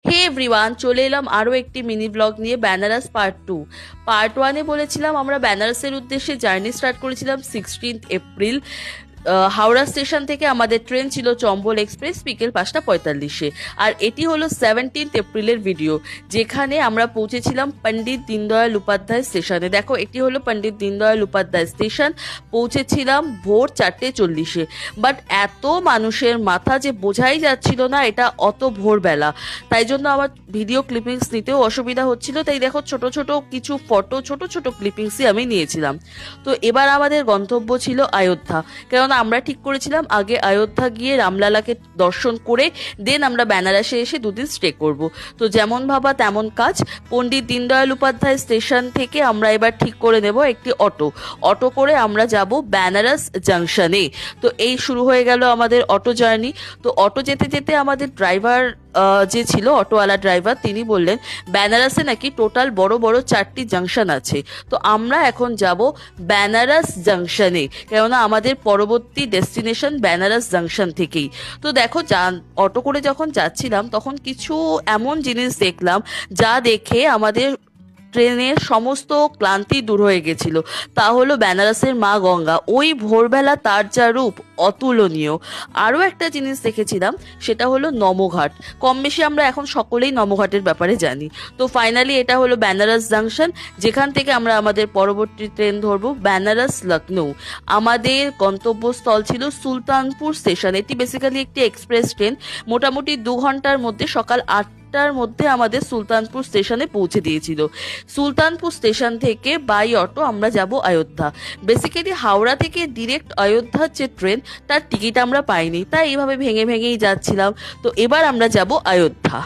হে everyone, চলে এলাম আরও একটি মিনি ব্লগ নিয়ে। বেনারস পার্ট 2। পার্ট 1-এ বলেছিলাম আমরা বেনারসের উদ্দেশ্যে জার্নি স্টার্ট করেছিলাম 16 এপ্রিল। হাওড়া স্টেশন থেকে আমাদের ট্রেন ছিল চম্বল এক্সপ্রেস বিকেল 5:45-এ। আর এটি হলো 17 এপ্রিলের ভিডিও, যেখানে আমরা পৌঁছেছিলাম পণ্ডিত দীনদয়াল উপাধ্যায় স্টেশনে। দেখো, এটি হলো পণ্ডিত দীনদয়াল উপাধ্যায় স্টেশন। পৌঁছেছিলাম ভোর 4:40-এ। বাট এত মানুষের মাথা যে বোঝাই যাচ্ছিল না এটা অত ভোরবেলা, তাই জন্য আমার ভিডিও ক্লিপিংস নিতেও অসুবিধা হচ্ছিল। তাই দেখো, ছোট ছোট কিছু ফটো, ছোট ছোট ক্লিপিংসই আমি নিয়েছিলাম। তো এবার আমাদের গন্তব্য ছিল অযোধ্যা, কেননা আমরা ঠিক করেছিলাম আগে অযোধ্যা গিয়ে রামলালাকে দর্শন করে দেন আমরা বেনারসে এসে 2 দিন স্টে করব। তো যেমন ভাবা তেমন কাজ। পণ্ডিত দীনদয়াল উপাধ্যায় স্টেশন থেকে আমরা এবার ঠিক করে নেব একটি অটো করে আমরা যাব বেনারস জাংশনে। তো এই শুরু হয়ে গেল আমাদের অটো জার্নি। তো অটো যেতে যেতে আমাদের ড্রাইভার যে ছিল, অটোওয়ালা ড্রাইভার, তিনি বললেন বেনারসে নাকি টোটাল বড় বড় 4টি জাংশন আছে। তো আমরা এখন যাব বেনারস জাংশনে, কেননা আমাদের পরবর্তী ডেস্টিনেশন বেনারস জাংশন থেকেই। তো দেখো, অটো করে যখন যাচ্ছিলাম তখন কিছু এমন জিনিস দেখলাম যা দেখে আমাদের ট্রেনের সমস্ত ক্লান্তি দূর হয়ে গেছিল। তা হলো বেনারসের মা গঙ্গা। ওই ভোরবেলা তার যা রূপ অতুলনীয়। আরও একটা জিনিস দেখেছিলাম, সেটা হলো নমঘাট। কম বেশি আমরা এখন সকলেই নমঘাটের ব্যাপারে জানি। তো ফাইনালি এটা হলো বেনারস জাংশন, যেখান থেকে আমরা আমাদের পরবর্তী ট্রেন ধরবো বেনারস লখনৌ। আমাদের গন্তব্যস্থল ছিল সুলতানপুর স্টেশন। এটি বেসিক্যালি একটি এক্সপ্রেস ট্রেন। মোটামুটি 2 ঘন্টার মধ্যে সকাল 8টার মধ্যে আমাদের সুলতানপুর স্টেশনে পৌঁছে দিয়েছিল। সুলতানপুর স্টেশন থেকে বাই অটো আমরা যাব অযোধ্যা। বেসিক্যালি হাওড়া থেকে ডিরেক্ট অযোধ্যার যে ট্রেন, তার টিকিট আমরা পাইনি, তাই এইভাবে ভেঙে ভেঙেই যাচ্ছিলাম। তো এবার আমরা যাব অযোধ্যা।